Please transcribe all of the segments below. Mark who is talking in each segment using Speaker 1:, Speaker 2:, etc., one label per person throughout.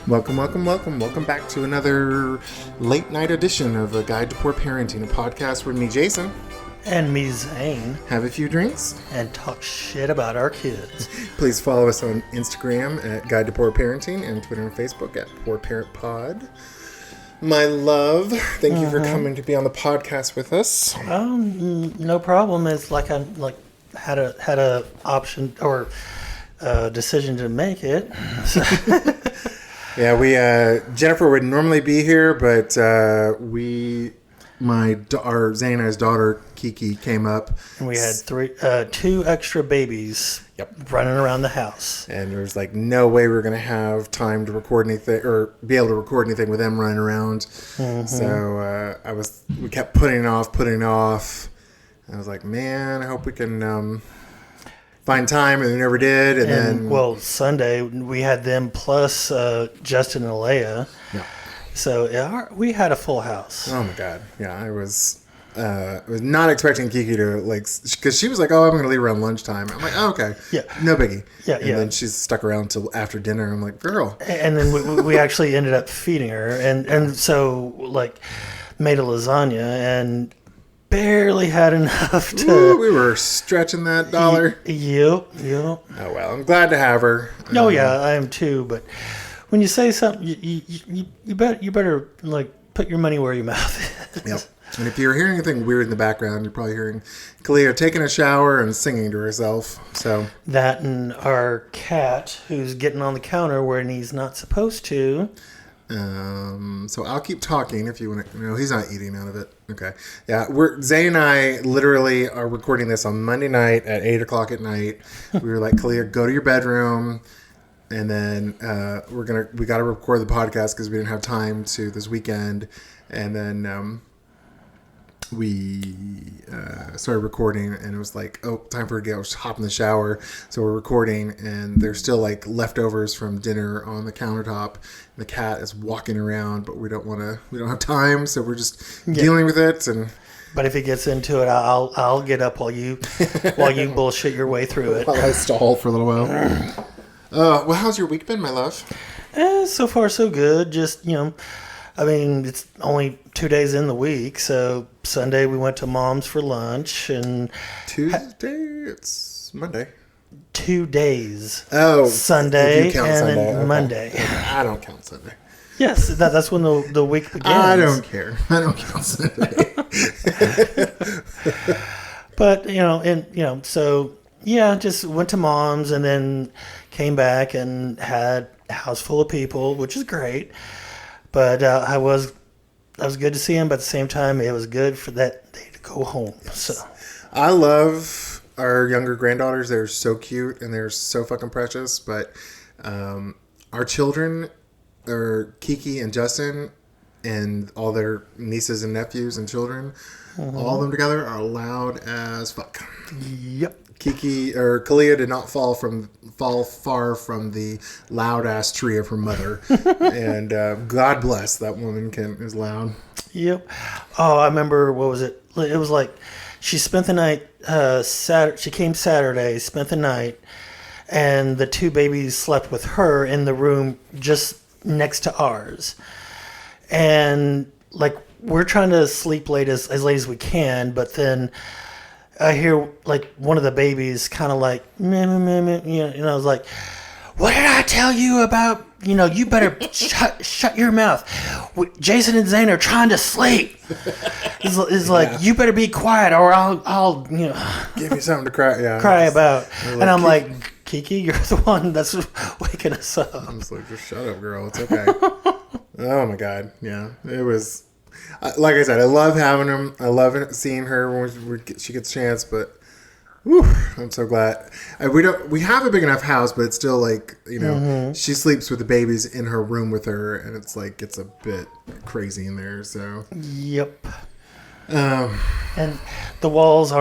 Speaker 1: Welcome, welcome, welcome. Welcome back to another late night edition of A Guide to Poor Parenting, a podcast where me, Jason,
Speaker 2: and me, Zane,
Speaker 1: have a few drinks
Speaker 2: and talk shit about our kids.
Speaker 1: Please follow us on Instagram at Guide to Poor Parenting and Twitter and Facebook at Poor Parent Pod. My love, thank you for coming to be on the podcast with us.
Speaker 2: No problem. It's like I had a option or decision to make it.
Speaker 1: Yeah, we Jennifer would normally be here, but Zane and I's daughter Kiki came up,
Speaker 2: And we had two extra babies running around the house.
Speaker 1: And there was like no way we were going to have time to record anything or be able to record anything with them running around. Mm-hmm. So we kept putting it off. I was like, man, I hope we can find time, and we never did. And then
Speaker 2: Sunday we had them plus Justin and Leia. Yeah. So we had a full house.
Speaker 1: Oh my god, yeah, I was not expecting Kiki to because she was like, "Oh, I'm going to leave around lunchtime." I'm like, "Oh, okay, yeah, no biggie." Yeah, and then she's stuck around until after dinner. I'm like, "Girl."
Speaker 2: And then we actually ended up feeding her, and so made a lasagna and barely had enough to.
Speaker 1: Ooh, we were stretching that dollar.
Speaker 2: Yep.
Speaker 1: Oh well, I'm glad to have her.
Speaker 2: Oh yeah, I am too. But when you say something, you better put your money where your mouth is.
Speaker 1: Yep. And if you're hearing anything weird in the background, you're probably hearing Kalia taking a shower and singing to herself. So
Speaker 2: that and our cat who's getting on the counter when he's not supposed to.
Speaker 1: So I'll keep talking if you want to. No, he's not eating out of it. Okay. Yeah, Zane and I literally are recording this on Monday night at 8:00 at night. We were like, Kalia, go to your bedroom. And then we got to record the podcast because we didn't have time to this weekend. And then we started recording, and it was like, oh, time for her to go hop in the shower. So we're recording, and there's still leftovers from dinner on the countertop. And the cat is walking around, but we don't have time, so we're just dealing with it.
Speaker 2: But if he gets into it, I'll get up while you bullshit your way through it.
Speaker 1: While I stall for a little while. Well, how's your week been, my love?
Speaker 2: So far so good. Just, it's only 2 days in the week. So Sunday we went to Mom's for lunch, and
Speaker 1: Tuesday it's Monday.
Speaker 2: 2 days.
Speaker 1: Oh,
Speaker 2: Sunday and
Speaker 1: Sunday.
Speaker 2: Then Monday.
Speaker 1: I don't count Sunday.
Speaker 2: Yes, that's when the week begins.
Speaker 1: I don't care. I don't count Sunday.
Speaker 2: But just went to Mom's and then came back and had a house full of people, which is great. But I was good to see him, but at the same time, it was good for that day to go home. So
Speaker 1: I love our younger granddaughters. They're so cute and they're so fucking precious. But our children, or Kiki and Justin, and all their nieces and nephews and children, all of them together are loud as fuck.
Speaker 2: Yep.
Speaker 1: Kiki or Kalia did not fall far from the loud ass tree of her mother, and God bless that woman is loud.
Speaker 2: Yep. Oh, I remember. What was it? It was like she spent the night. She came Saturday, spent the night, and the two babies slept with her in the room just next to ours, and we're trying to sleep late as late as we can, but then I hear one of the babies kind of meh, meh, meh, meh, and I was like, what did I tell you about, you better shut your mouth. Jason and Zane are trying to sleep. It's like, you better be quiet or I'll
Speaker 1: give you something to cry
Speaker 2: about. And I'm like, Kiki, you're the one that's waking us up.
Speaker 1: I'm just like, just shut up, girl. It's okay. Oh my God. Yeah, it was. Like I said, I love having them. I love seeing her when she gets a chance. But I'm so glad. We have a big enough house, but it's still she sleeps with the babies in her room with her, and it's a bit crazy in there. So
Speaker 2: yep. And the walls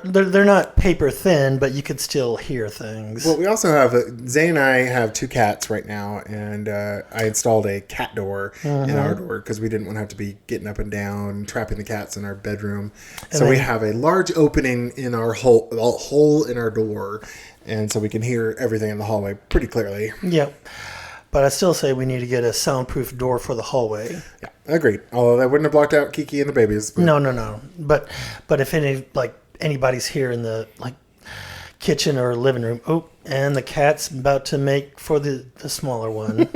Speaker 2: they're not paper thin, but you could still hear things.
Speaker 1: Well, we also have Zane and I have two cats right now, and I installed a cat door in our door because we didn't want to have to be getting up and down, trapping the cats in our bedroom. So we have a large opening in our hole in our door, and so we can hear everything in the hallway pretty clearly.
Speaker 2: Yep. But I still say we need to get a soundproof door for the hallway.
Speaker 1: Yeah, agreed. Although that wouldn't have blocked out Kiki and the babies. But...
Speaker 2: No. But if anybody's here in the kitchen or living room, and the cat's about to make for the smaller one.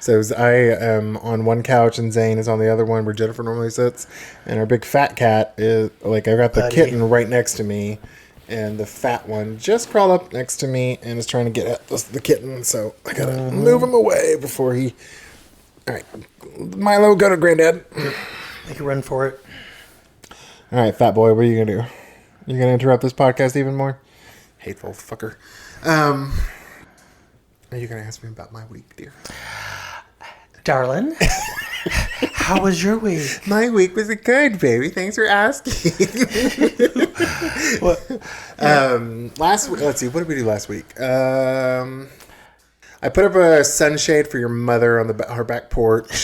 Speaker 1: So I am on one couch and Zane is on the other one where Jennifer normally sits, and our big fat cat is like I got the kitten right next to me. And the fat one just crawled up next to me and is trying to get at the kitten. So I got to move him away before he... All right. Milo, go to Granddad.
Speaker 2: Make a run for it.
Speaker 1: All right, fat boy, what are you going to do? You going to interrupt this podcast even more? Hateful fucker. Are you going to ask me about my week, dear?
Speaker 2: Darling, how was your week?
Speaker 1: My week was good, baby. Thanks for asking. Last week, let's see, what did we do last week? I put up a sunshade for your mother on her back porch.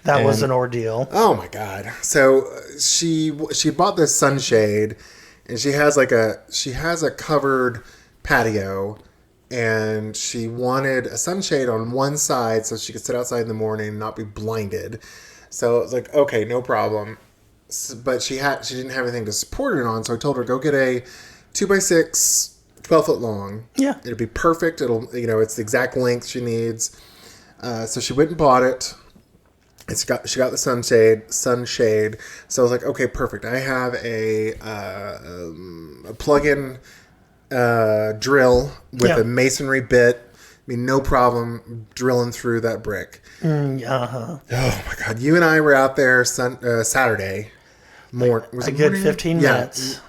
Speaker 2: That was an ordeal.
Speaker 1: Oh my god! So she bought this sunshade, and she has a covered patio. And she wanted a sunshade on one side so she could sit outside in the morning and not be blinded. So it was like, okay, no problem. But she didn't have anything to support it on, so I told her, go get a 2x6, 12 foot long.
Speaker 2: Yeah.
Speaker 1: It'll be perfect. It's the exact length she needs. So she went and bought it. And she got the sunshade. So I was like, okay, perfect. I have a plug-in drill with a masonry bit. I mean, no problem drilling through that brick.
Speaker 2: Uh-huh.
Speaker 1: Oh my god! You and I were out there Saturday morning. Was
Speaker 2: a
Speaker 1: it
Speaker 2: good
Speaker 1: morning?
Speaker 2: 15 minutes.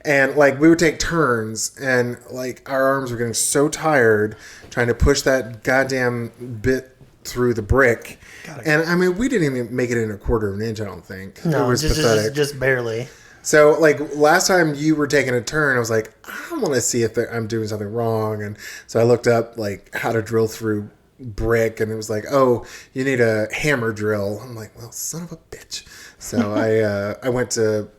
Speaker 1: And we would take turns, and our arms were getting so tired trying to push that goddamn bit through the brick. And I mean, we didn't even make it in a quarter of an inch. I don't think.
Speaker 2: No,
Speaker 1: it was pathetic.
Speaker 2: Just barely.
Speaker 1: So, last time you were taking a turn, I was like, I want to see if I'm doing something wrong. And so I looked up, how to drill through brick. And it was like, oh, you need a hammer drill. I'm like, well, son of a bitch. So I went to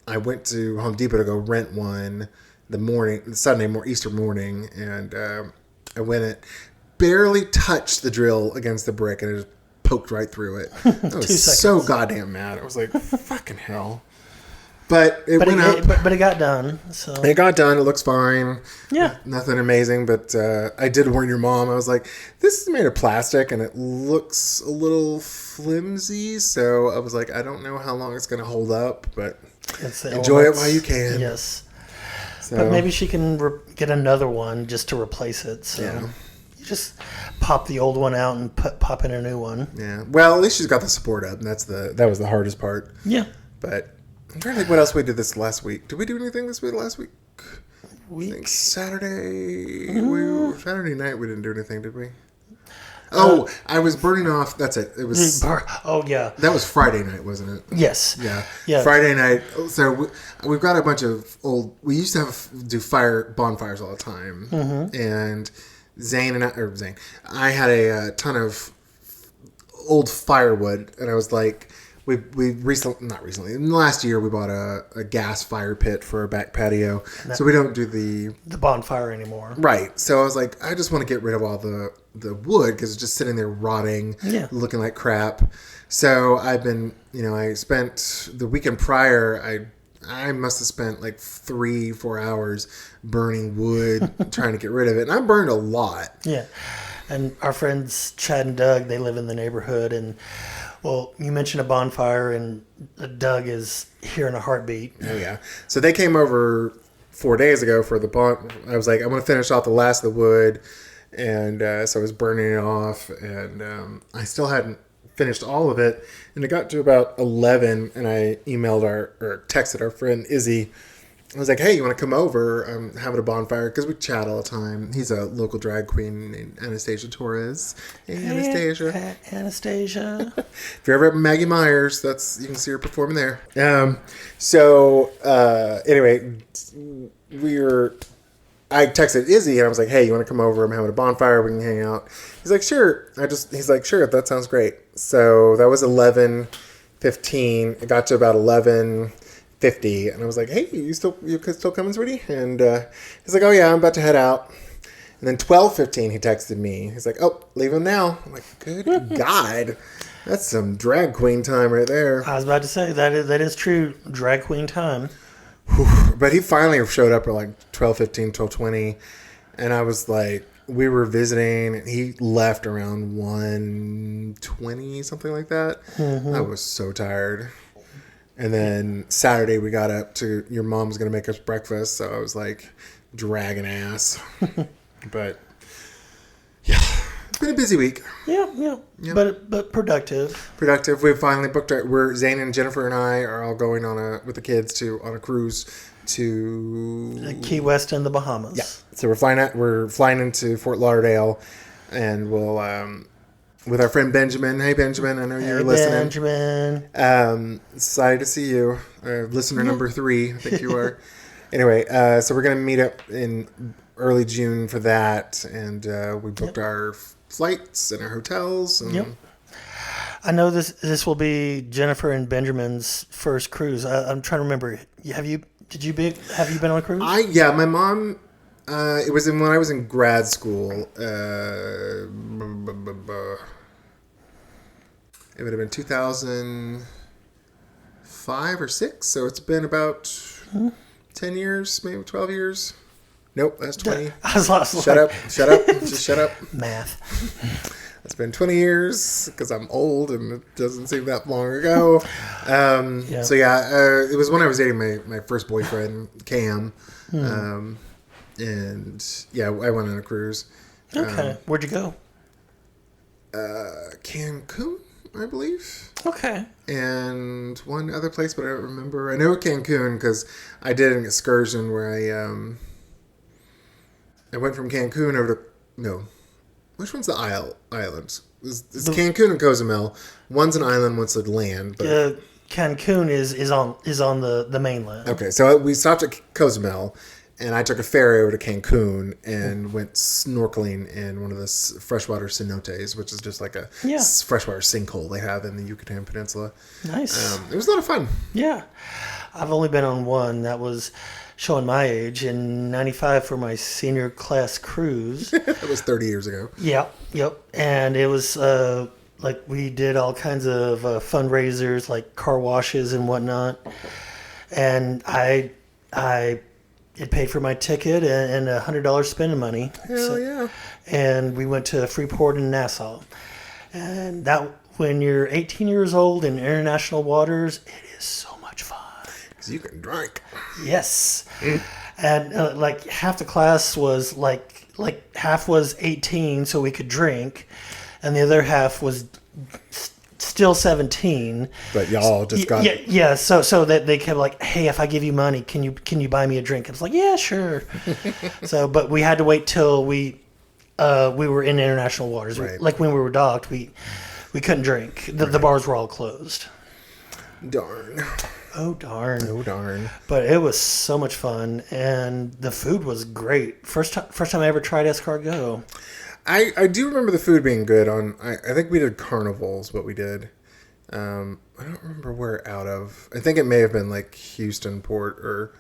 Speaker 1: Home Depot to go rent one Easter morning. And I went and barely touched the drill against the brick. And it just poked right through it. I was so goddamn mad. I was like, fucking hell. But it went up.
Speaker 2: But it got done. So
Speaker 1: it got done. It looks fine.
Speaker 2: Yeah.
Speaker 1: Nothing amazing. But I did warn your mom. I was like, this is made of plastic and it looks a little flimsy. So I was like, I don't know how long it's going to hold up. But enjoy it while you can.
Speaker 2: Yes.
Speaker 1: So,
Speaker 2: but maybe she can get another one just to replace it. So
Speaker 1: yeah.
Speaker 2: You just pop the old one out and pop in a new one.
Speaker 1: Yeah. Well, at least she's got the support up. And that was the hardest part.
Speaker 2: Yeah.
Speaker 1: But I'm trying to think what else we did this last week. Did we do anything this week last week? I think Saturday. Saturday night we didn't do anything, did we? Oh, I was burning off. That's it. It was.
Speaker 2: Oh yeah.
Speaker 1: That was Friday night, wasn't it?
Speaker 2: Yes.
Speaker 1: Yeah.
Speaker 2: Yeah.
Speaker 1: Friday night. So we've got a bunch of old. We used to do bonfires all the time, and I had a ton of old firewood, and I was like, we not recently, in the last year we bought a gas fire pit for our back patio, so we don't do the
Speaker 2: bonfire anymore.
Speaker 1: Right. So I was like, I just want to get rid of all the wood because it's just sitting there rotting, looking like crap. So I've been, I spent the weekend prior, I must have spent 3-4 hours burning wood trying to get rid of it. And I burned a lot. Yeah.
Speaker 2: And our friends Chad and Doug, they live in the neighborhood. And, well, you mentioned a bonfire, and Doug is here in a heartbeat.
Speaker 1: Oh, yeah. So they came over 4 days ago for the bon. I was like, I'm going to finish off the last of the wood. And so I was burning it off. And I still hadn't finished all of it, and it got to about 11, and I texted our friend Izzy. I was like, hey, you want to come over? I'm having a bonfire, because we chat all the time. He's a local drag queen named Anastasia Torres. Hey, Anastasia.
Speaker 2: Anastasia.
Speaker 1: If you're ever at Maggie Myers, you can see her performing there. Anyway, I texted Izzy, and I was like, hey, you want to come over? I'm having a bonfire. We can hang out. He's like, sure. He's like, sure, that sounds great. So that was 11:15. It got to about 11:50, and I was like, hey, you still coming, sweetie? And he's like, oh, yeah, I'm about to head out. And then 12:15, he texted me. He's like, "Oh, leave him now." I'm like, "Good God, that's some drag queen time right there."
Speaker 2: I was about to say that is true. Drag queen time.
Speaker 1: But he finally showed up at like 12:15, 12:20, and I was like, we were visiting, and he left around 1:20, something like that. Mm-hmm. I was so tired. And then Saturday we got up to your mom was going to make us breakfast, so I was like dragging ass. But yeah, it's been a busy week.
Speaker 2: Yeah. But productive.
Speaker 1: Productive. We finally booked Zane and Jennifer and I are all going with the kids on a cruise to
Speaker 2: Key West and the Bahamas.
Speaker 1: Yeah. So we're flying into Fort Lauderdale, and we'll with our friend Benjamin. Hey Benjamin, I know you're listening.
Speaker 2: Benjamin.
Speaker 1: Excited to see you. Listener number 3, I think you are. Anyway, so we're gonna meet up in early June for that, and we booked our flights and our hotels. And
Speaker 2: yep. I know this will be Jennifer and Benjamin's first cruise. I'm trying to remember. Have you been on a cruise?
Speaker 1: My mom. It was when I was in grad school. It would have been 2005 or 6. So it's been about 10 years, maybe 12 years. Nope, that's 20.
Speaker 2: I was lost.
Speaker 1: Shut up. Just shut up.
Speaker 2: Math.
Speaker 1: It's been 20 years because I'm old and it doesn't seem that long ago. So it was when I was dating my first boyfriend, Cam. And yeah, I went on a cruise.
Speaker 2: Okay. Where'd you go?
Speaker 1: Cancun, I believe.
Speaker 2: Okay.
Speaker 1: And one other place, but I don't remember. I know Cancun because I did an excursion where I went from Cancun over to which one's the islands? It's Cancun and Cozumel. One's an island, one's a land. But
Speaker 2: Cancun is on the mainland.
Speaker 1: Okay, so we stopped at Cozumel, and I took a ferry over to Cancun and went snorkeling in one of the freshwater cenotes, which is just like a freshwater sinkhole they have in the Yucatan Peninsula.
Speaker 2: Nice.
Speaker 1: It was a lot of fun.
Speaker 2: Yeah. I've only been on one that was showing my age in 95 for my senior class cruise.
Speaker 1: That was 30 years ago.
Speaker 2: Yep. And it was like we did all kinds of fundraisers like car washes and whatnot. And it paid for my ticket and $100 spending money.
Speaker 1: Hell yeah.
Speaker 2: And we went to Freeport and Nassau. And that when you're 18 years old in international waters, it is so much fun.
Speaker 1: Because you can drink.
Speaker 2: Yes. And like half the class was like half was 18 so we could drink, and the other half was still 17.
Speaker 1: But y'all just got
Speaker 2: yeah. So that they kept like, hey, if I give you money, can you buy me a drink? I was like, yeah, sure. So, but we had to wait till we were in international waters.
Speaker 1: Right.
Speaker 2: Like when we were docked, we couldn't drink. The bars were all closed.
Speaker 1: Darn.
Speaker 2: Oh darn. But it was so much fun, and the food was great. First time I ever tried escargot.
Speaker 1: I do remember the food being good I think we did Carnival's what we did. I don't remember where out of. I think it may have been like Houston Port or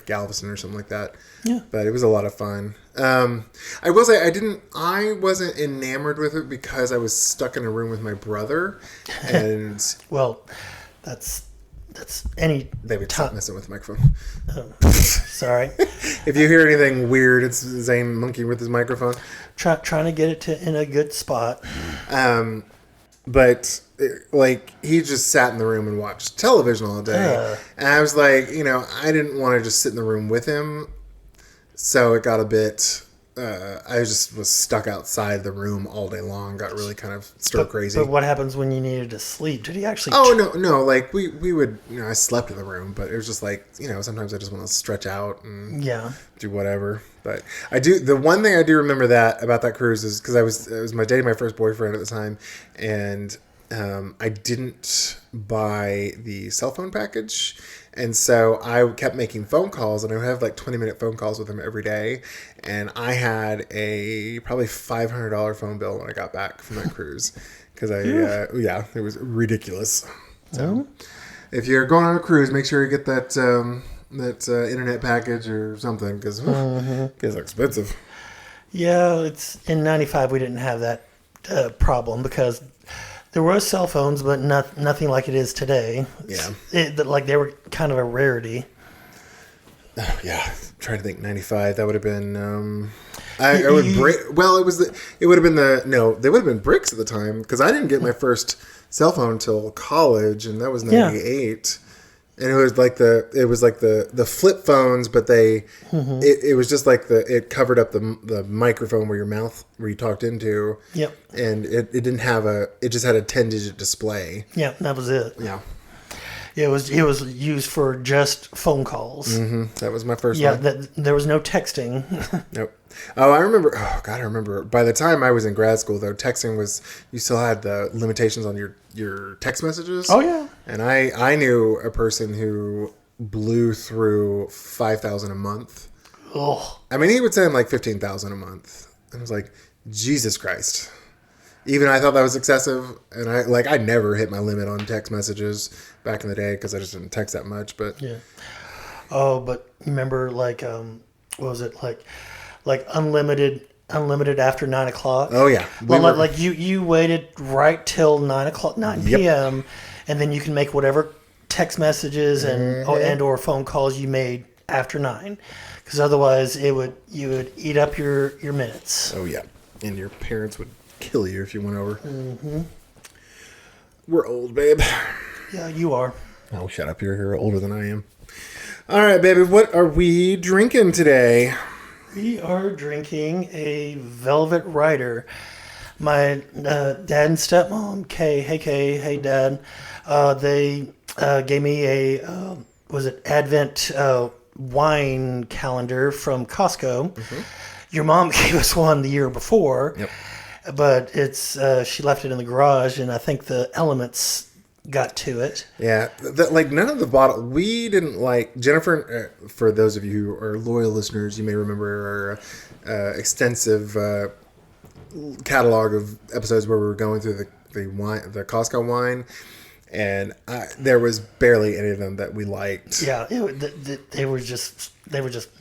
Speaker 1: Galveston or something like that.
Speaker 2: Yeah.
Speaker 1: But it was a lot of fun. I will say I wasn't enamored with it because I was stuck in a room with my brother, and
Speaker 2: well, that's any.
Speaker 1: David, stop messing with the microphone.
Speaker 2: Sorry.
Speaker 1: If you hear anything weird, it's Zane monkeying with his microphone.
Speaker 2: Trying to get it in a good spot.
Speaker 1: But he just sat in the room and watched television all day, and I was like, I didn't want to just sit in the room with him, so it got a bit. I just was stuck outside the room all day long. Got really kind of stir crazy.
Speaker 2: But what happens when you needed to sleep? Did he actually?
Speaker 1: Oh no! Like we would. I slept in the room, but it was just like sometimes I just want to stretch out and do whatever. But I do. The one thing I do remember about that cruise is because it was dating my first boyfriend at the time, and I didn't buy the cell phone package. And so I kept making phone calls, and I would have like 20-minute phone calls with him every day. And I had a probably $500 phone bill when I got back from that cruise because it was ridiculous. So if you're going on a cruise, make sure you get that internet package or something because it's expensive.
Speaker 2: Yeah, it's in '95 we didn't have that problem because there were cell phones, but nothing like it is today.
Speaker 1: Yeah.
Speaker 2: Like they were kind of a rarity.
Speaker 1: Oh, yeah. I'm trying to think. 95. That would have been. I would break. Well, it would have been they would have been bricks at the time because I didn't get my first cell phone until college, and that was 98. And it was like the flip phones, but it was just like it covered up the microphone where you talked into.
Speaker 2: Yep.
Speaker 1: And it didn't have it just had a 10-digit display.
Speaker 2: Yeah, that was it.
Speaker 1: Yeah.
Speaker 2: It was used for just phone calls.
Speaker 1: Mm-hmm. That was my first
Speaker 2: Yeah,
Speaker 1: one.
Speaker 2: there was no texting.
Speaker 1: Nope. Oh, I remember. Oh, God, I remember. By the time I was in grad school, though, you still had the limitations on your text messages.
Speaker 2: Oh, yeah.
Speaker 1: And I knew a person who blew through 5,000 a month.
Speaker 2: Oh.
Speaker 1: I mean, he would send like 15,000 a month. I was like, Jesus Christ. Even I thought that was excessive, and I never hit my limit on text messages back in the day because I just didn't text that much. But
Speaker 2: yeah. Oh, but remember, like, what was it like unlimited after 9 o'clock?
Speaker 1: Oh yeah,
Speaker 2: like you waited right till 9 p.m. and then you can make whatever text messages and or phone calls you made after 9, because otherwise you would eat up your minutes.
Speaker 1: Oh yeah, and your parents would kill you if you went over. Mm-hmm. We're old, babe.
Speaker 2: Yeah, you are.
Speaker 1: Oh, shut up. You're older than I am. All right, baby. What are we drinking today?
Speaker 2: We are drinking a Velvet Rider. My dad and stepmom, Kay, hey Dad, they gave me a Advent wine calendar from Costco. Mm-hmm. Your mom gave us one the year before.
Speaker 1: Yep.
Speaker 2: But she left it in the garage, and I think the elements got to it.
Speaker 1: Yeah, none of the bottle. We didn't like Jennifer. For those of you who are loyal listeners, you may remember our extensive catalog of episodes where we were going through the wine, the Costco wine, and there was barely any of them that we liked.
Speaker 2: Yeah, they were just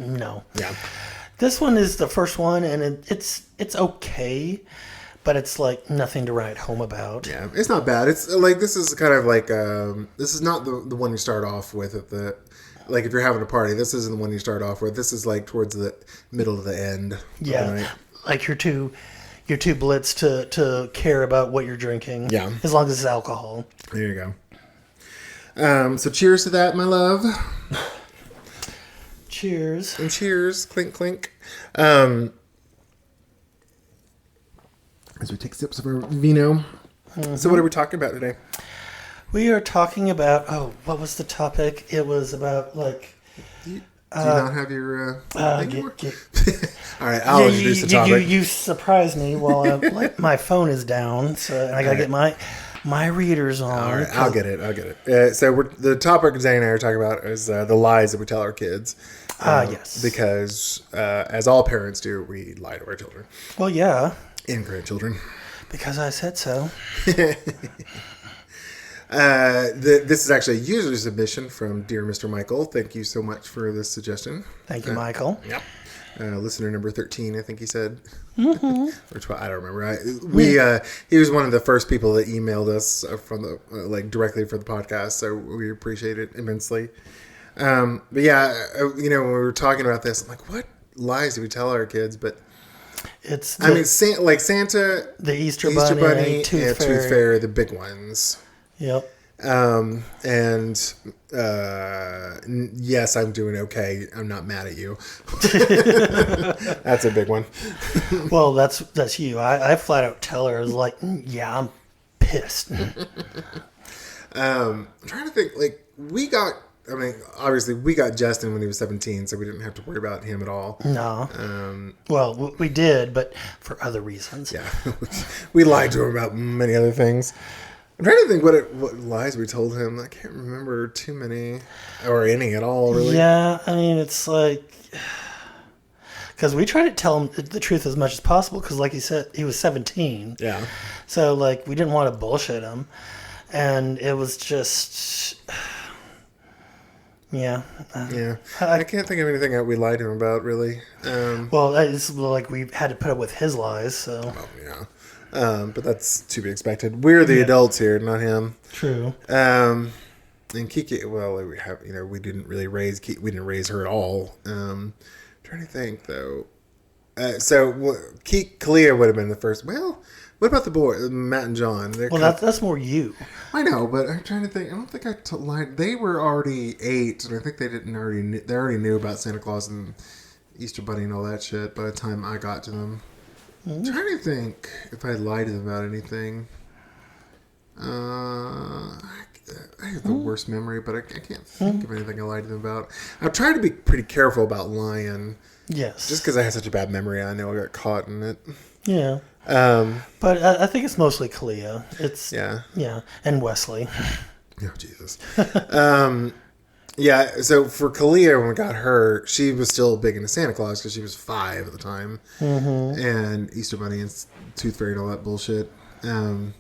Speaker 2: no.
Speaker 1: Yeah,
Speaker 2: this one is the first one, and it's okay. But it's like nothing to write home about.
Speaker 1: Yeah, it's not bad. It's like this is kind of like this is not the one you start off with at the like if you're having a party. This isn't the one you start off with. This is like towards the middle of the end.
Speaker 2: Yeah, like you're too blitzed to care about what you're drinking.
Speaker 1: Yeah,
Speaker 2: as long as it's alcohol.
Speaker 1: There you go. So cheers to that, my love.
Speaker 2: Cheers.
Speaker 1: And cheers, clink clink. As we take sips of our vino. Mm-hmm. So what are we talking about today?
Speaker 2: We are talking about, what was the topic? It was about like...
Speaker 1: Do you not have your... All right, I'll introduce the topic.
Speaker 2: You surprised me while my phone is down, so I got to get my readers on.
Speaker 1: All right, I'll get it. So the topic Zane and I are talking about is the lies that we tell our kids.
Speaker 2: Yes.
Speaker 1: Because as all parents do, we lie to our children.
Speaker 2: Well, yeah.
Speaker 1: And grandchildren.
Speaker 2: Because I said so.
Speaker 1: This is actually a user submission from Dear Mr. Michael. Thank you so much for this suggestion.
Speaker 2: Thank you, Michael.
Speaker 1: Yep. Listener number 13, I think he said. Mm-hmm. Or 12, I don't remember. He was one of the first people that emailed us from the directly for the podcast, so we appreciate it immensely. But yeah, when we were talking about this, I'm like, what lies do we tell our kids? But Santa,
Speaker 2: the Easter Bunny,
Speaker 1: and Tooth Fairy, the big ones.
Speaker 2: Yep.
Speaker 1: Yes, I'm doing okay. I'm not mad at you. That's a big one.
Speaker 2: Well, that's you. I flat out tell her, I was like, yeah, I'm pissed.
Speaker 1: I'm trying to think. Obviously, we got Justin when he was 17, so we didn't have to worry about him at all.
Speaker 2: No. Well, we did, but for other reasons.
Speaker 1: Yeah. We lied to him about many other things. I'm trying to think what lies we told him. I can't remember too many, or any at all, really.
Speaker 2: Yeah, I mean, it's like... Because we tried to tell him the truth as much as possible, because like he said, he was 17.
Speaker 1: Yeah.
Speaker 2: So, we didn't want to bullshit him. And it was just... Yeah.
Speaker 1: Yeah. I can't think of anything that we lied to him about, really.
Speaker 2: Well, it's like we had to put up with his lies, so.
Speaker 1: Well, yeah. But that's to be expected. We're the adults here, not him.
Speaker 2: True.
Speaker 1: And Kiki, well, we have, we didn't really raise, we didn't raise her at all. Trying to think, though. Kalia would have been the first. Well, what about the boy, Matt and John?
Speaker 2: That's more you.
Speaker 1: I know, but I'm trying to think. I don't think I lied. They were already 8, and I think they they already knew about Santa Claus and Easter Bunny and all that shit by the time I got to them. I'm trying to think if I lied to them about anything. I have the worst memory, but I can't think of anything I lied to them about. I've tried to be pretty careful about lying.
Speaker 2: Yes.
Speaker 1: Just because I have such a bad memory, I know I got caught in it.
Speaker 2: Yeah. But I think it's mostly Kalia. Yeah, and Wesley.
Speaker 1: Oh, Jesus. Yeah, so for Kalia, when we got her, she was still big into Santa Claus because she was 5 at the time. Mm-hmm. And Easter Bunny and Tooth Fairy and all that bullshit. When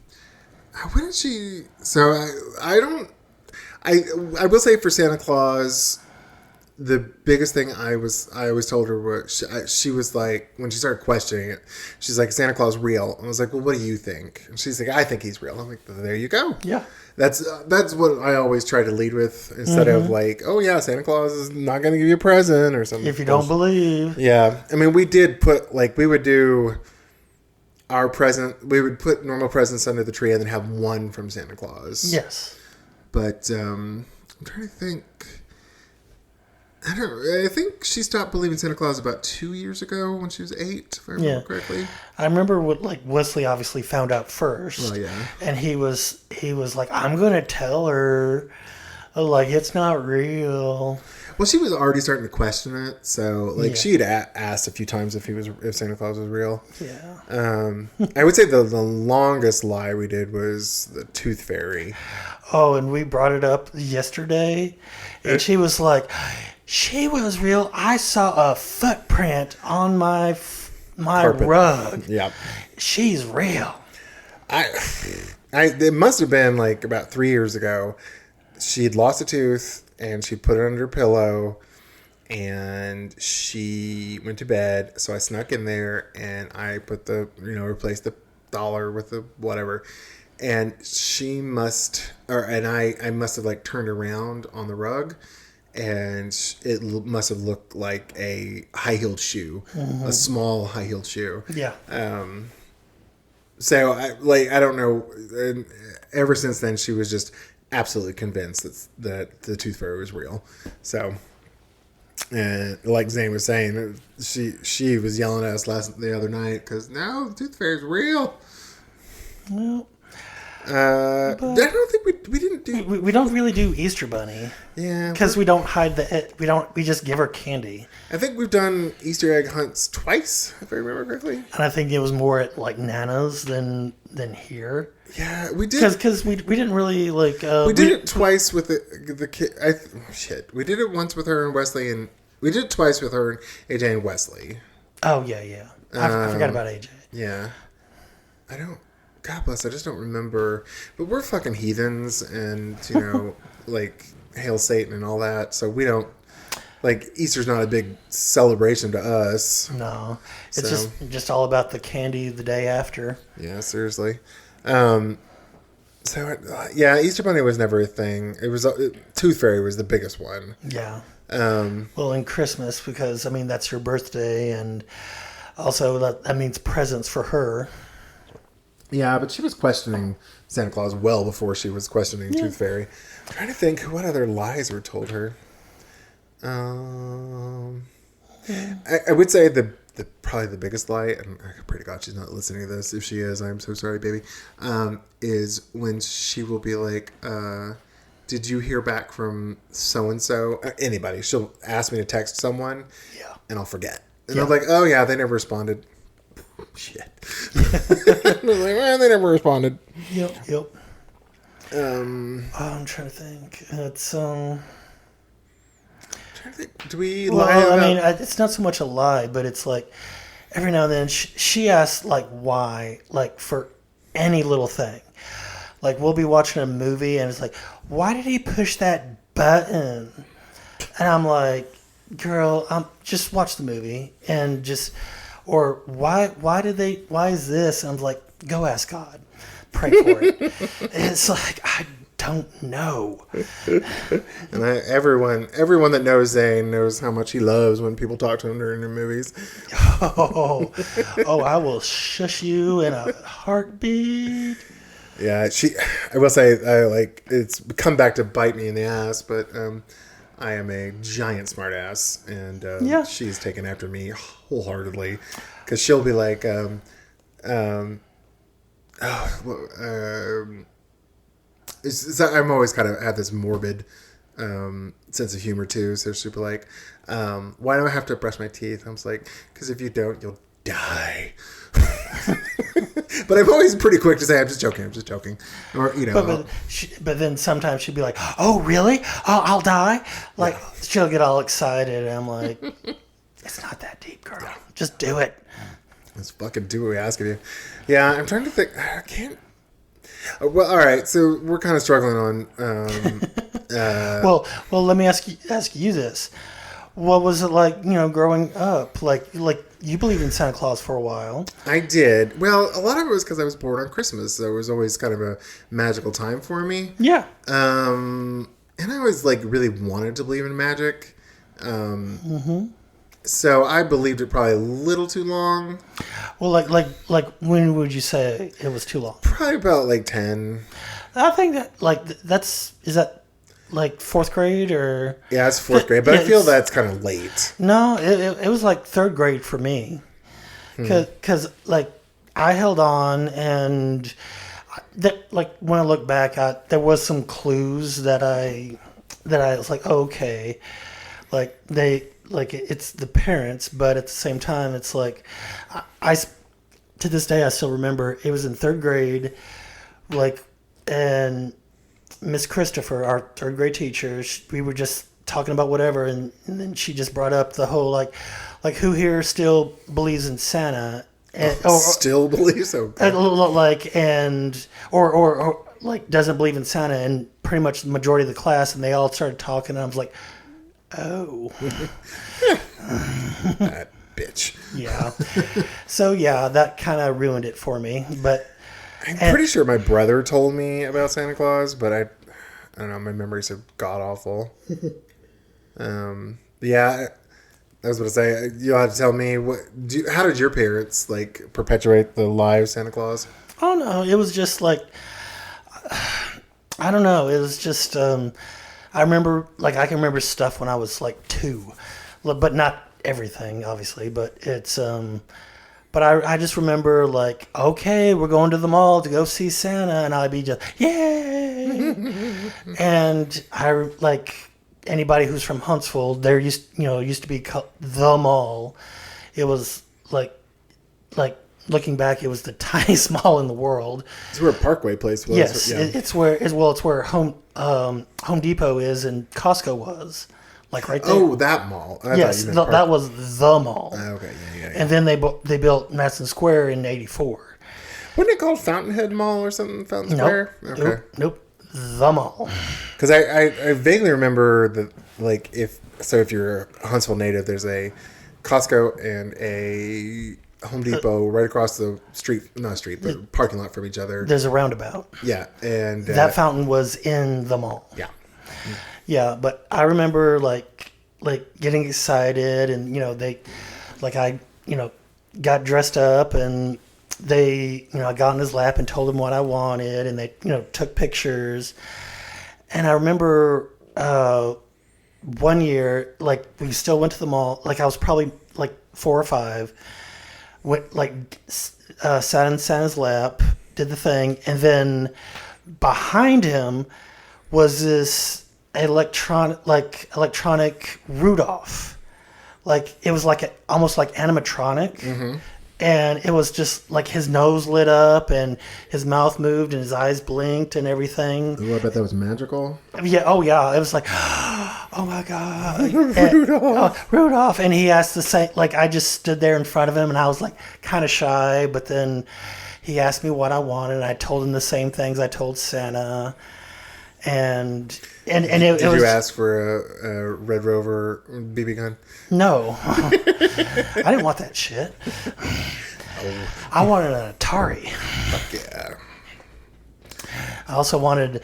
Speaker 1: did she... So I will say for Santa Claus... The biggest thing I always told her was she was like, when she started questioning it, she's like, Santa Claus real? I was like, well, what do you think? And she's like, I think he's real. I'm like, there you go.
Speaker 2: Yeah.
Speaker 1: That's what I always try to lead with instead of like, oh yeah, Santa Claus is not going to give you a present or something.
Speaker 2: If you don't believe.
Speaker 1: Yeah. I mean, we did put we would do our present, we would put normal presents under the tree and then have one from Santa Claus.
Speaker 2: Yes.
Speaker 1: But I'm trying to think. I think she stopped believing Santa Claus about 2 years ago when she was 8, if I remember correctly.
Speaker 2: I remember Wesley obviously found out first.
Speaker 1: Oh, yeah.
Speaker 2: And he was like, I'm going to tell her, it's not real.
Speaker 1: Well, she was already starting to question it. So, she had asked a few times if Santa Claus was real.
Speaker 2: Yeah.
Speaker 1: I would say the longest lie we did was the Tooth Fairy.
Speaker 2: Oh, and we brought it up yesterday. And she was like... She was real. I saw a footprint on my rug.
Speaker 1: Yeah.
Speaker 2: She's real.
Speaker 1: It must have been about 3 years ago. She'd lost a tooth and she put it under her pillow and she went to bed. So I snuck in there and I put replaced the dollar with the whatever. And she must, I must have turned around on the rug. And it must have looked like a high-heeled shoe, a small high-heeled shoe.
Speaker 2: Yeah.
Speaker 1: So I don't know. And ever since then, she was just absolutely convinced that the Tooth Fairy was real. So, and like Zane was saying, she was yelling at us the other night because no, the Tooth Fairy's real.
Speaker 2: Well.
Speaker 1: I don't think we didn't do.
Speaker 2: We don't really do Easter Bunny.
Speaker 1: Yeah,
Speaker 2: because we don't hide we just give her candy.
Speaker 1: I think we've done Easter egg hunts twice, if I remember correctly.
Speaker 2: And I think it was more at Nana's than here.
Speaker 1: Yeah, we did
Speaker 2: because we didn't really
Speaker 1: we did it twice with the kid. We did it once with her and Wesley, and we did it twice with her and AJ and Wesley.
Speaker 2: Oh yeah. I forgot about AJ.
Speaker 1: Yeah, I don't. God bless, I just don't remember. But we're fucking heathens and, hail Satan and all that. So we don't, Easter's not a big celebration to us.
Speaker 2: No. It's just all about the candy the day after.
Speaker 1: Yeah, seriously. Easter Bunny was never a thing. It was, Tooth Fairy was the biggest one.
Speaker 2: Yeah. Well, and Christmas, because, that's your birthday. And also that means presents for her.
Speaker 1: Yeah, but she was questioning Santa Claus well before she was questioning Tooth Fairy. I'm trying to think what other lies were told her. I would say the probably the biggest lie, and I pray to God she's not listening to this. If she is, I'm so sorry, baby. Is when she will be like, did you hear back from so-and-so? Anybody. She'll ask me to text someone, and I'll forget. And I'm like, oh yeah, they never responded. Shit. I was like, they never responded.
Speaker 2: Yep. I'm trying to think. It's
Speaker 1: trying to think. Do we lie about...
Speaker 2: it's not so much a lie, but it's every now and then she asks why, for any little thing. We'll be watching a movie and it's why did he push that button? And I'm like, girl, just watch the movie and just, or why is this? And I'm like, go ask God, pray for it. And it's like, I don't know.
Speaker 1: And everyone that knows Zane knows how much he loves when people talk to him during their movies.
Speaker 2: Oh, I will shush you in a heartbeat.
Speaker 1: Yeah, I will say, it's come back to bite me in the ass, but I am a giant smart ass, and she's taken after me wholeheartedly, because she'll be like, I'm always kind of have this morbid sense of humor too, so she'll be like, why do I have to brush my teeth? I'm just like, because if you don't, you'll die. But I'm always pretty quick to say, I'm just joking. Or,
Speaker 2: but then sometimes she'd be like, oh, really? Oh, I'll die? Like, she'll get all excited, and I'm like, it's not that deep, girl. Just do it.
Speaker 1: Let's fucking do what we ask of you. Yeah, I'm trying to think. I can't. Well, all right, so we're kind of struggling on...
Speaker 2: well, let me ask you this. What was it like, growing up? Like you believed in Santa Claus for a while.
Speaker 1: I did. Well, a lot of it was because I was born on Christmas, so it was always kind of a magical time for me.
Speaker 2: Yeah.
Speaker 1: And I always really wanted to believe in magic. So I believed it probably a little too long.
Speaker 2: Well, like when would you say it was too long?
Speaker 1: Probably about 10.
Speaker 2: I think that is that fourth grade or?
Speaker 1: Yeah, it's fourth grade, but I feel that's kind of late.
Speaker 2: No, it was third grade for me, because I held on, and that when I look back, there was some clues that I was like, oh, okay, it's the parents, but at the same time, it's I to this day I still remember it was in third grade, and Miss Christopher, our third grade teacher, we were just talking about whatever, and then she just brought up the whole who here still believes in Santa,
Speaker 1: still believes, okay.
Speaker 2: or doesn't believe in Santa, and pretty much the majority of the class, and they all started talking, and I was like, oh,
Speaker 1: that bitch.
Speaker 2: Yeah. So yeah, that kind of ruined it for me, but.
Speaker 1: I'm pretty sure my brother told me about Santa Claus, but I don't know, my memories are god-awful. Yeah, I was going to say, you'll have to tell me, how did your parents, perpetuate the lie of Santa Claus?
Speaker 2: Oh, no, it was just I don't know, it was just, I remember, I can remember stuff when I was 2, but not everything, obviously, but it's, but I just remember, okay, we're going to the mall to go see Santa, and I'd be just, yay! And anybody who's from Huntsville, there used to be the mall. It was looking back, it was the tiniest mall in the world.
Speaker 1: It's where Parkway Place was.
Speaker 2: Yes,
Speaker 1: yeah.
Speaker 2: it's where Home Depot is and Costco was. Right there.
Speaker 1: Oh, that mall.
Speaker 2: Yes, that was the mall.
Speaker 1: Okay, yeah.
Speaker 2: And then they built Madison Square in *84.
Speaker 1: Wasn't it called Fountainhead Mall or something? Fountain Square? Okay.
Speaker 2: Nope. The mall.
Speaker 1: Because I vaguely remember that, if you're a Huntsville native, there's a Costco and a Home Depot right across the parking lot from each other.
Speaker 2: There's a roundabout.
Speaker 1: Yeah, and
Speaker 2: that fountain was in the mall.
Speaker 1: Yeah.
Speaker 2: Yeah, but I remember getting excited, and they I got dressed up, and they I got on his lap and told him what I wanted, and they took pictures. And I remember one year we still went to the mall, I was probably 4 or 5, went sat in Santa's lap, did the thing, and then behind him was this electronic Rudolph. It was almost like animatronic. Mm-hmm. And it was just his nose lit up and his mouth moved and his eyes blinked and everything.
Speaker 1: Ooh, I bet that was magical.
Speaker 2: Yeah. Oh yeah. It was oh my God. Rudolph. Rudolph. And he asked the same, I just stood there in front of him, and I was kind of shy, but then he asked me what I wanted, and I told him the same things I told Santa. it
Speaker 1: Did
Speaker 2: was.
Speaker 1: you ask for a Red Rover BB gun?
Speaker 2: No, I didn't want that shit. I wanted an Atari.
Speaker 1: Fuck yeah.
Speaker 2: I also wanted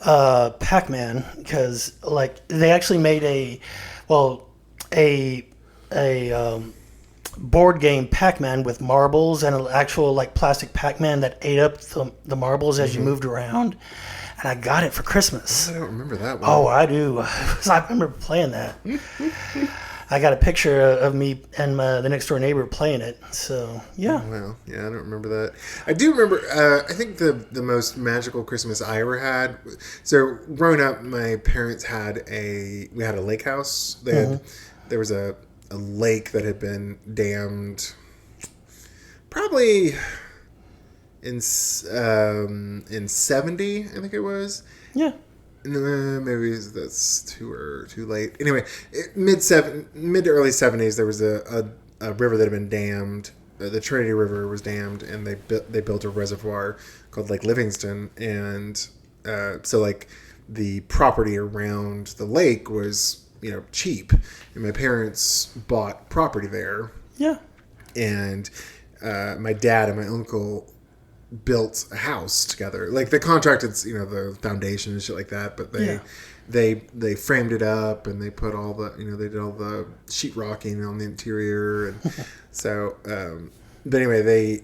Speaker 2: Pac-Man because like they actually made a board game Pac-Man with marbles and an actual like plastic Pac-Man that ate up the marbles as you moved around. And I got it for Christmas.
Speaker 1: I don't remember that one.
Speaker 2: Oh, I do. I remember playing that. I got a picture of me and the next door neighbor playing it. So, yeah.
Speaker 1: Well, yeah, I don't remember that. I do remember, I think the most magical Christmas I ever had. So, growing up, my parents we had a lake house. There was a lake that had been dammed probably in 70, I think it was.
Speaker 2: Yeah.
Speaker 1: Maybe that's too late. Anyway, mid to early 70s, there was a river that had been dammed. The Trinity River was dammed, and they built a reservoir called Lake Livingston, and so like the property around the lake was cheap, and my parents bought property there.
Speaker 2: Yeah.
Speaker 1: And my dad and my uncle built a house together. Like they contracted, the foundation and shit like that, but they framed it up and they put all the, they did all the sheetrocking on the interior, and so. But anyway,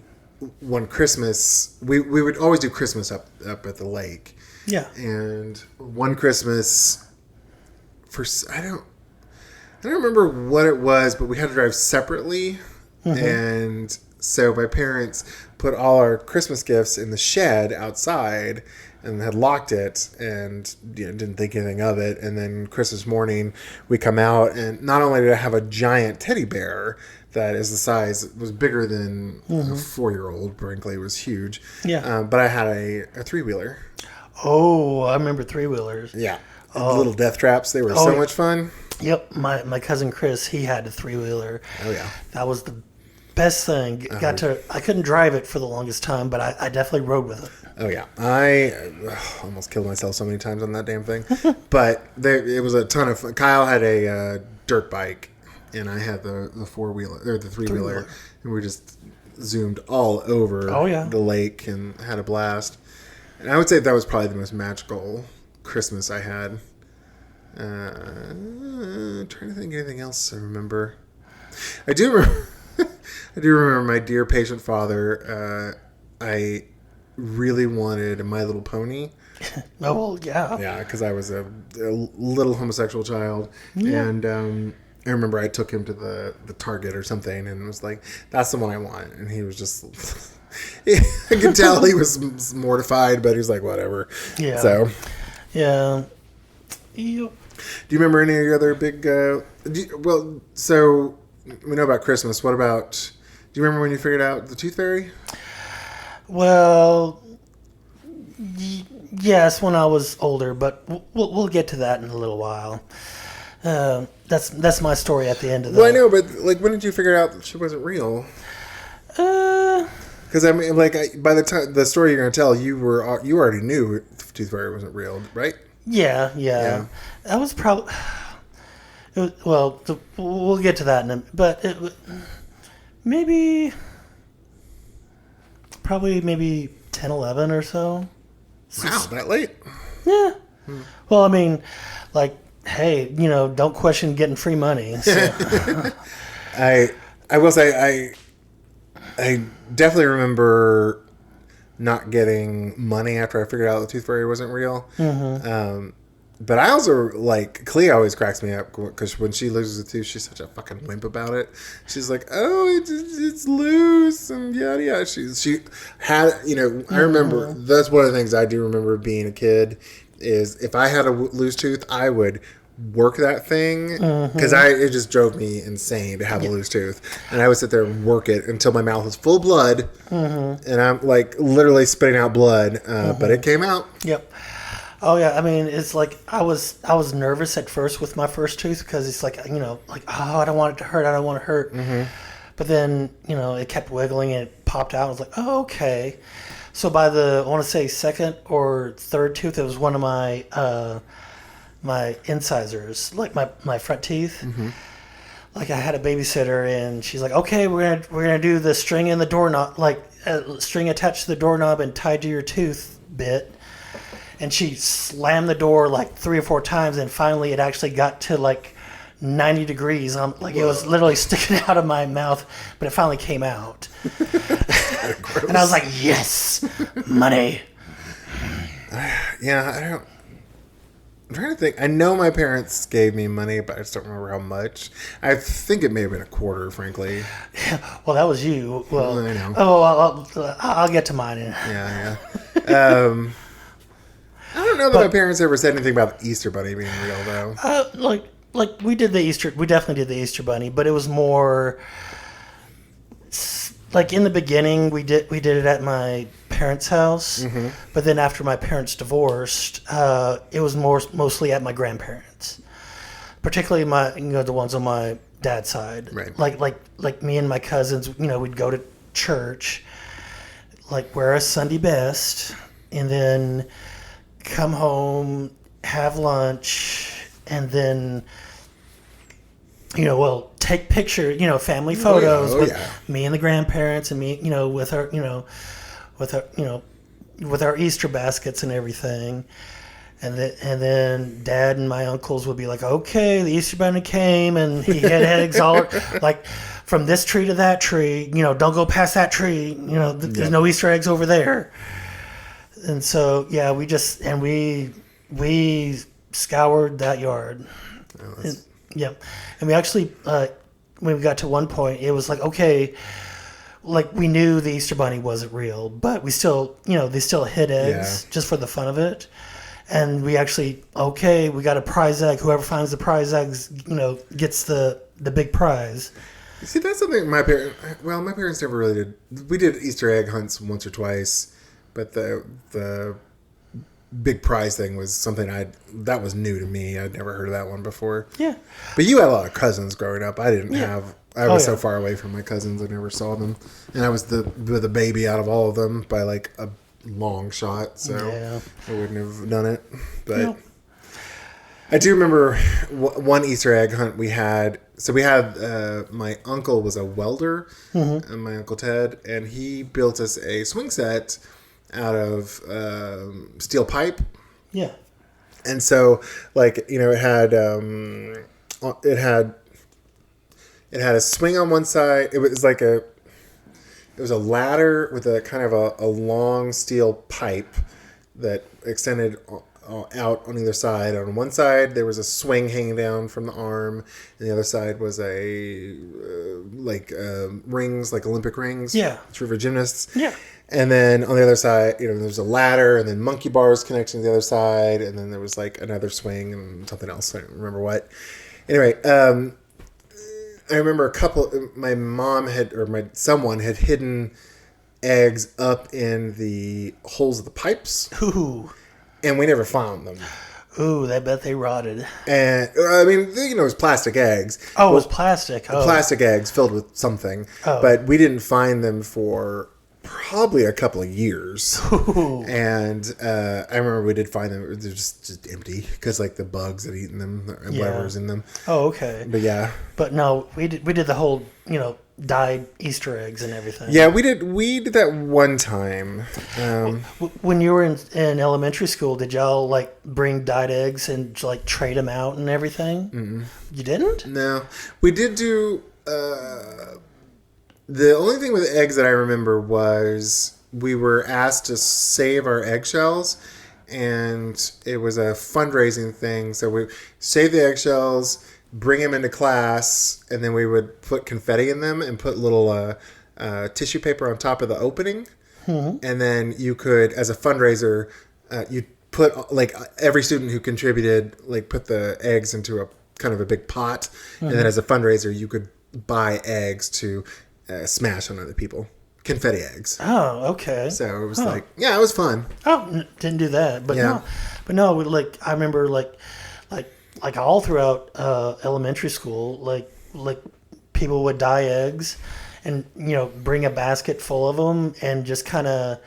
Speaker 1: one Christmas we would always do Christmas up at the lake.
Speaker 2: Yeah.
Speaker 1: And one Christmas, I don't remember what it was, but we had to drive separately, and so my parents put all our Christmas gifts in the shed outside and had locked it and didn't think anything of it. And then Christmas morning we come out, and not only did I have a giant teddy bear that is the size, it was bigger than a 4-year-old, frankly, it was huge.
Speaker 2: Yeah.
Speaker 1: But I had a 3-wheeler.
Speaker 2: Oh, I remember 3-wheelers.
Speaker 1: Yeah. Little death traps. They were so much fun.
Speaker 2: Yep. My cousin Chris, he had a 3-wheeler.
Speaker 1: Oh, yeah.
Speaker 2: That was the best thing. I couldn't drive it for the longest time, but I definitely rode with it.
Speaker 1: Oh, yeah. I almost killed myself so many times on that damn thing. But it was a ton of fun. Kyle had a dirt bike, and I had the 4-wheeler, or the 3-wheeler. And we just zoomed all over the lake and had a blast. And I would say that was probably the most magical Christmas I had. Trying to think of anything else I remember. I do remember my dear patient father. I really wanted a My Little Pony.
Speaker 2: Oh, yeah.
Speaker 1: Yeah, because I was a little homosexual child. Yeah. And I remember I took him to the Target or something and was like, that's the one I want. And he was just... I could tell he was mortified, but he was like, whatever. Yeah. So...
Speaker 2: Yeah.
Speaker 1: Do you remember any of your other big... so we know about Christmas. What about... Do you remember when you figured out the Tooth Fairy?
Speaker 2: Well, yes, when I was older, but we'll get to that in a little while. That's my story at the end of the...
Speaker 1: Well, I know, but like, when did you figure out that she wasn't real? Because I mean, like, by the time the story you're going to tell, you already knew the Tooth Fairy wasn't real, right? Yeah. That was probably...
Speaker 2: we'll get to that but maybe 10, 11 or so.
Speaker 1: Wow, that late?
Speaker 2: Yeah. Well, I mean, like, hey, don't question getting free money. So.
Speaker 1: I will say I definitely remember not getting money after I figured out the Tooth Fairy wasn't real. Mm-hmm. But I also, like, Clea always cracks me up because when she loses a tooth, she's such a fucking wimp about it. She's like, oh, it's loose and yada yada. She had, I remember, that's one of the things I do remember being a kid is if I had a loose tooth, I would work that thing because it just drove me insane to have a loose tooth. And I would sit there and work it until my mouth was full of blood and I'm like literally spitting out blood, but it came out.
Speaker 2: Yep. Oh yeah, I mean it's like I was nervous at first with my first tooth because it's like I don't want it to hurt, I don't want it to hurt. But then it kept wiggling and it popped out. I was like, oh okay. So by the, I want to say second or third tooth, it was one of my my incisors, like my front teeth.
Speaker 1: Mm-hmm.
Speaker 2: Like I had a babysitter, and she's like, "Okay, we're gonna do the string in the doorknob, like string attached to the doorknob and tied to your tooth bit." And she slammed the door like 3 or 4 times, and finally it actually got to like 90 degrees. Like it was literally sticking out of my mouth, but it finally came out. And I was like, yes, money.
Speaker 1: Yeah, I'm trying to think. I know my parents gave me money, but I just don't remember how much. I think it may have been a quarter, frankly.
Speaker 2: Well, that was you. Well,
Speaker 1: I know.
Speaker 2: Oh, I'll get to mine.
Speaker 1: Yeah. I don't know that my parents ever said anything about the Easter Bunny being real, though.
Speaker 2: Like we did the Easter. We definitely did the Easter Bunny, but it was more like in the beginning we did it at my parents' house,
Speaker 1: Mm-hmm.
Speaker 2: but then after my parents divorced, it was mostly at my grandparents, particularly the ones on my dad's side.
Speaker 1: Right.
Speaker 2: Like me and my cousins, we'd go to church, like wear a Sunday best, and then come home, have lunch, and then take picture, family photos with me and the grandparents, and me, with our Easter baskets and everything. And then Dad and my uncles would be like, okay, the Easter Bunny came, and he had eggs all like from this tree to that tree. Don't go past that tree. There's no Easter eggs over there. And so we scoured that yard. And we actually when we got to one point, it was like, okay, like we knew the Easter Bunny wasn't real, but we still, they still hid eggs just for the fun of it. And we actually, we got a prize egg. Whoever finds the prize eggs, gets the big prize.
Speaker 1: See, that's something my parents never really did. We did Easter egg hunts once or twice, but the big prize thing was something that was new to me. I'd never heard of that one before.
Speaker 2: Yeah.
Speaker 1: But you had a lot of cousins growing up. I didn't have. I was so far away from my cousins, I never saw them. And I was the baby out of all of them by like a long shot, so I wouldn't have done it. But I do remember one Easter egg hunt we had. So we had, my uncle was a welder, and my Uncle Ted, and he built us a swing set out of steel pipe.
Speaker 2: Yeah.
Speaker 1: And so, like, it had a swing on one side. It was like it was a ladder with a kind of a long steel pipe that extended out on either side. On one side, there was a swing hanging down from the arm, and the other side was rings, like Olympic rings.
Speaker 2: Yeah.
Speaker 1: For gymnasts.
Speaker 2: Yeah.
Speaker 1: And then on the other side, there's a ladder, and then monkey bars connecting to the other side, and then there was like another swing and something else. I don't remember what. Anyway, I remember someone had hidden eggs up in the holes of the pipes.
Speaker 2: Ooh.
Speaker 1: And we never found them.
Speaker 2: Ooh, I bet they rotted.
Speaker 1: And I mean, it was plastic eggs.
Speaker 2: Oh, it was plastic. Oh.
Speaker 1: Plastic eggs filled with something. Oh. But we didn't find them for probably a couple of years. Ooh. And I remember we did find them. They're just empty because like the bugs had eaten them and whatever's in them.
Speaker 2: Oh, okay.
Speaker 1: But yeah.
Speaker 2: But no, we did the whole, dyed Easter eggs and everything.
Speaker 1: Yeah, we did that one time.
Speaker 2: When you were in elementary school, did y'all like bring dyed eggs and like trade them out and everything? Mm-mm. You didn't?
Speaker 1: No, we did do. The only thing with eggs that I remember was we were asked to save our eggshells, and it was a fundraising thing. So we saved the eggshells, bring them into class, and then we would put confetti in them and put little tissue paper on top of the opening. Mm-hmm. And then you could, as a fundraiser, you put like every student who contributed, like put the eggs into a kind of a big pot. Mm-hmm. And then as a fundraiser, you could buy eggs to smash on other people. Confetti eggs.
Speaker 2: Oh, okay.
Speaker 1: So it was it was fun.
Speaker 2: Oh, didn't do that. But no, like I remember like all throughout elementary school, like people would dye eggs and bring a basket full of them and just kind of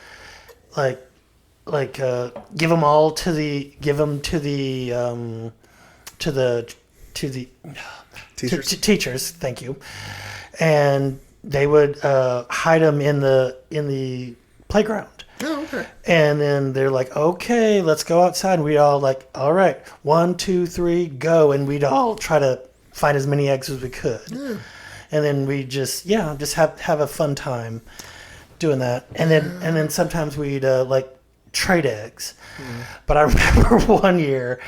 Speaker 2: give them all to the teachers. Thank you. And they would hide them in the playground.
Speaker 1: Oh, okay.
Speaker 2: And then they're like, okay, let's go outside. And we'd all like, all right, 1, 2, 3, go. And we'd all try to find as many eggs as we could. Yeah. And then we just have a fun time doing that. And then sometimes we'd trade eggs. Mm. But I remember one year,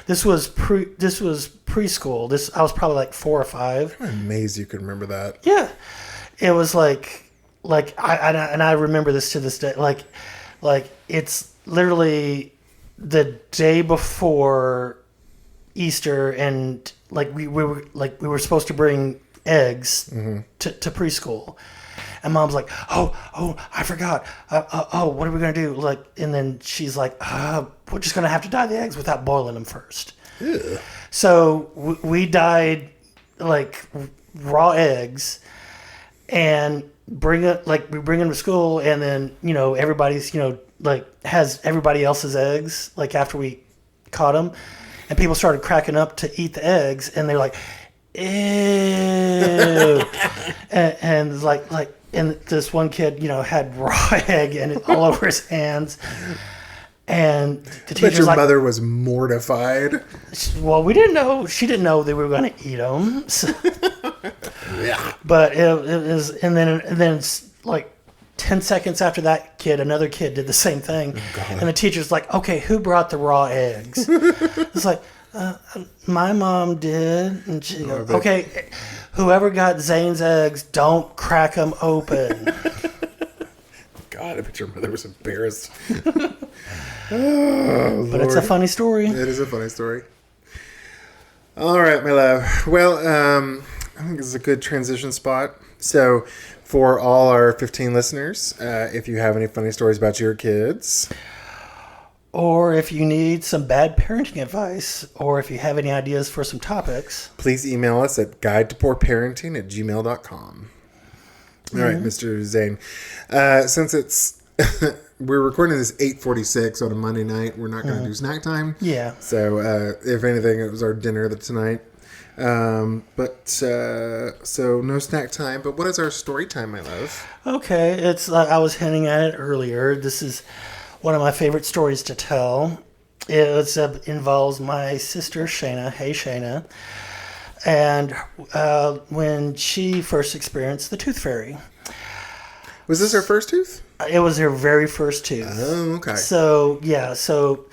Speaker 2: this was preschool. I was probably like 4 or 5.
Speaker 1: I'm amazed you can remember that.
Speaker 2: Yeah. It was I remember this to this day. Like it's literally the day before Easter, and we were supposed to bring eggs to preschool, and Mom's like, oh, I forgot. What are we gonna do? And then she's like, we're just gonna have to dye the eggs without boiling them first. Ew. So we dyed raw eggs. And we bring them to school, and then everybody's has everybody else's eggs and we caught them, and people started cracking up to eat the eggs, and they're like, ew, and this one kid had raw egg and all over his hands. And the teacher,
Speaker 1: but your mother was mortified.
Speaker 2: Well, we didn't know. She didn't know they were going to eat them. So. Yeah. But it was, and then 10 seconds after that kid, another kid did the same thing, and the teacher's like, "Okay, who brought the raw eggs?" It's like, my mom did, and she goes, "Okay, whoever got Zane's eggs, don't crack them open."
Speaker 1: God, I bet your mother was embarrassed.
Speaker 2: But it's a funny story.
Speaker 1: It is a funny story. All right, my love. Well, I think this is a good transition spot. So, for all our 15 listeners, if you have any funny stories about your kids,
Speaker 2: or if you need some bad parenting advice, or if you have any ideas for some topics,
Speaker 1: please email us at guidetopoorparenting@gmail.com. All right, Mr. Zane. Since it's we're recording this 8:46 on a Monday night, we're not going to do snack time.
Speaker 2: Yeah.
Speaker 1: So if anything, it was our dinner tonight. So no snack time. But what is our story time, my love?
Speaker 2: Okay, it's I was hinting at it earlier. This is one of my favorite stories to tell. It involves my sister Shayna. Hey, Shayna. And when she first experienced the tooth fairy.
Speaker 1: Was this her first tooth?
Speaker 2: It was her very first tooth.
Speaker 1: Oh, okay.
Speaker 2: So, yeah. So,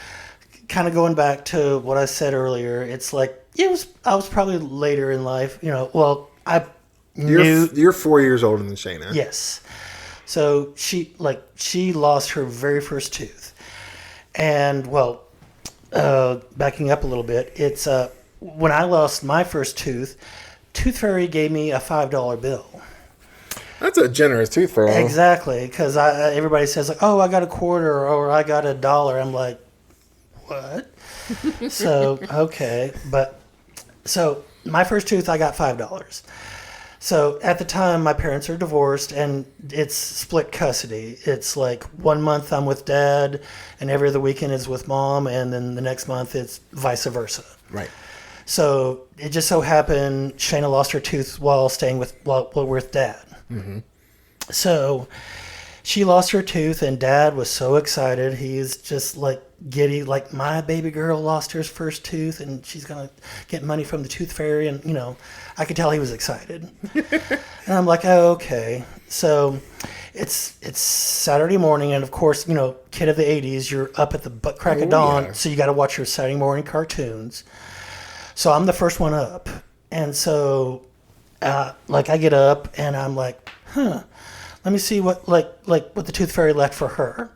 Speaker 2: kind of going back to what I said earlier, it's I was probably later in life. Well, I knew...
Speaker 1: You're 4 years older than Shayna.
Speaker 2: Yes. So, she lost her very first tooth. And, backing up a little bit, it's... when I lost my first tooth, Tooth Fairy gave me a $5 bill.
Speaker 1: That's a generous tooth fairy.
Speaker 2: Exactly, because everybody says oh, I got a quarter or I got $1. I'm like, what? So okay, so my first tooth I got $5. So at the time my parents are divorced and it's split custody. It's 1 month I'm with dad and every other weekend is with mom, and then the next month it's vice versa.
Speaker 1: Right.
Speaker 2: So it just so happened Shayna lost her tooth while we're with dad. Mm-hmm. So she lost her tooth, and dad was so excited. He's just giddy, my baby girl lost her first tooth, and she's going to get money from the tooth fairy. And, I could tell he was excited. And I'm like, oh, okay. So it's Saturday morning, and of course, kid of the 80s, you're up at the butt crack of dawn, yeah. So you got to watch your Saturday morning cartoons. So I'm the first one up. And so, I get up, and I'm like, let me see what the tooth fairy left for her.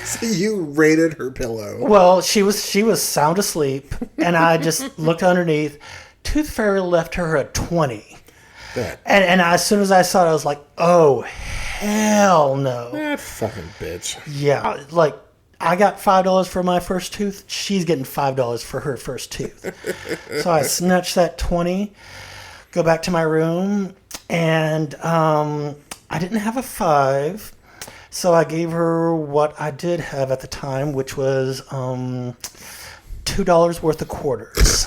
Speaker 1: So you raided her pillow.
Speaker 2: Well, she was sound asleep, and I just looked underneath. Tooth fairy left her a 20. And as soon as I saw it, I was like, oh, hell no.
Speaker 1: That fucking bitch.
Speaker 2: Yeah, I got $5 for my first tooth. She's getting $5 for her first tooth. So I snatched that 20, go back to my room, and I didn't have a 5. So I gave her what I did have at the time, which was $2 worth of quarters.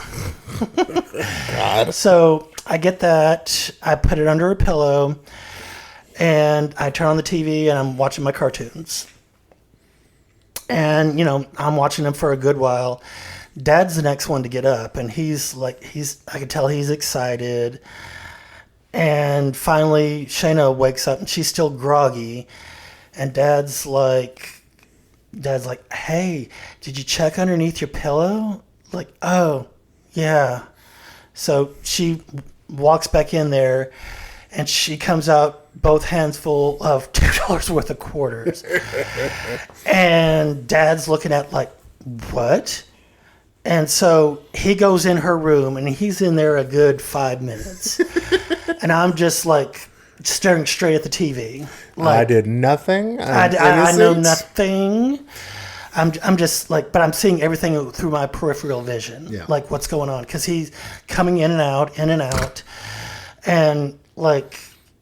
Speaker 1: God.
Speaker 2: So I get that. I put it under a pillow, and I turn on the TV, and I'm watching my cartoons. And, I'm watching them for a good while. Dad's the next one to get up, and I could tell he's excited. And finally, Shayna wakes up, and she's still groggy. And Dad's like, hey, did you check underneath your pillow? Like, oh, yeah. So she walks back in there, and she comes out both hands full of $2 worth of quarters. And Dad's looking at like, what? And so he goes in her room, and he's in there a good 5 minutes. And I'm just like staring straight at the TV. Like,
Speaker 1: I did nothing.
Speaker 2: I know nothing. I'm just like, but I'm seeing everything through my peripheral vision.
Speaker 1: Yeah.
Speaker 2: Like what's going on. Because he's coming in and out. And like,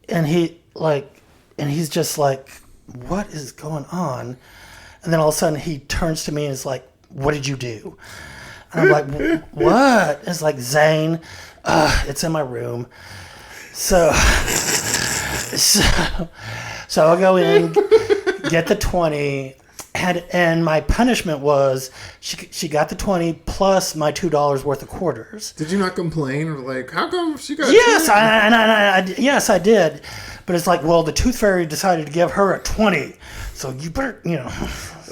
Speaker 2: and he's just like, what is going on? And then all of a sudden he turns to me and is like, what did you do? And I'm like, what? It's like, Zane, it's in my room. So I'll go in, get the 20, and my punishment was she got the 20 plus my $2 worth of quarters.
Speaker 1: Did you not complain? Like, how come she got?
Speaker 2: Yes, yes, I did. But it's like, well, the Tooth Fairy decided to give her a 20, so you better,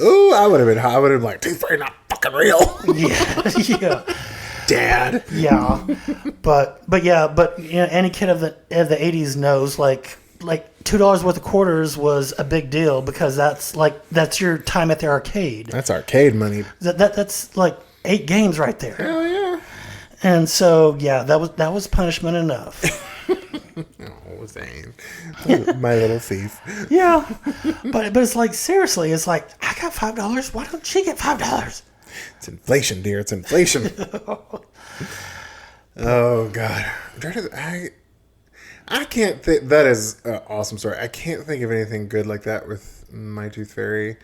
Speaker 1: Ooh, I would have been like, Tooth Fairy not fucking real.
Speaker 2: Yeah.
Speaker 1: Dad.
Speaker 2: Yeah, but any kid of the 80s knows like $2 worth of quarters was a big deal because that's your time at the arcade.
Speaker 1: That's arcade money.
Speaker 2: That's like 8 games right there.
Speaker 1: Hell yeah.
Speaker 2: And so that was punishment enough.
Speaker 1: Oh, Zane, my little thief.
Speaker 2: Yeah, but it's like seriously, it's like I got $5. Why don't she get $5?
Speaker 1: It's inflation, dear. It's inflation. Oh God, I can't think. That is an awesome story. I can't think of anything good like that with my Tooth Fairy.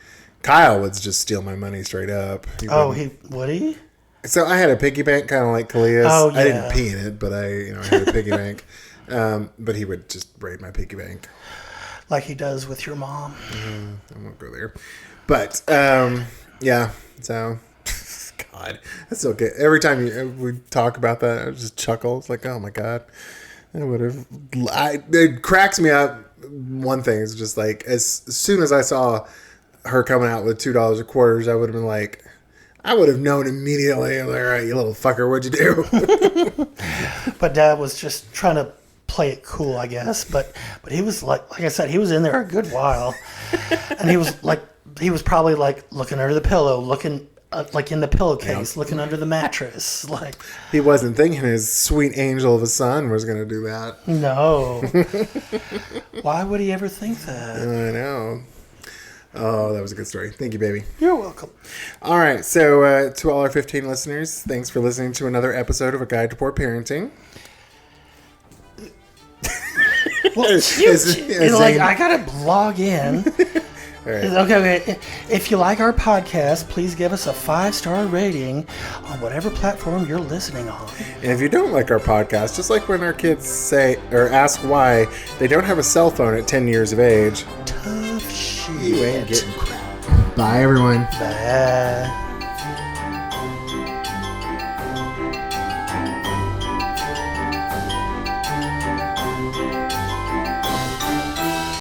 Speaker 1: Kyle would just steal my money straight up.
Speaker 2: Would he?
Speaker 1: So I had a piggy bank, kind of like Kalia's.
Speaker 2: Oh, yeah.
Speaker 1: I didn't pee in it, but I had a piggy bank. But he would just raid my piggy bank,
Speaker 2: like he does with your mom.
Speaker 1: I won't go there. But yeah. So. God, that's so good. Every time we talk about that, I just chuckle. It's like, oh my God, it cracks me up. One thing is just like, as soon as I saw her coming out with $2 of quarters, I would have been like, I would have known immediately. I'm like, all right, you little fucker, what'd you do?
Speaker 2: But Dad was just trying to play it cool, I guess. But he was like I said, he was in there a good while, and he was probably like looking under the pillow, looking. Like in the pillowcase, looking under the mattress. Like
Speaker 1: he wasn't thinking his sweet angel of a son was going to do that.
Speaker 2: No. Why would he ever think that?
Speaker 1: I know. Oh, that was a good story. Thank you, baby.
Speaker 2: You're welcome.
Speaker 1: All right. So to all our 15 listeners, thanks for listening to another episode of A Guide to Poor Parenting.
Speaker 2: Well, I got to log in.
Speaker 1: Right.
Speaker 2: Okay. If you like our podcast, please give us a 5-star rating on whatever platform you're listening on.
Speaker 1: And if you don't like our podcast, just like when our kids say or ask why they don't have a cell phone at 10 years of age,
Speaker 2: tough shit.
Speaker 1: You ain't getting crap. Bye, everyone.
Speaker 2: Bye.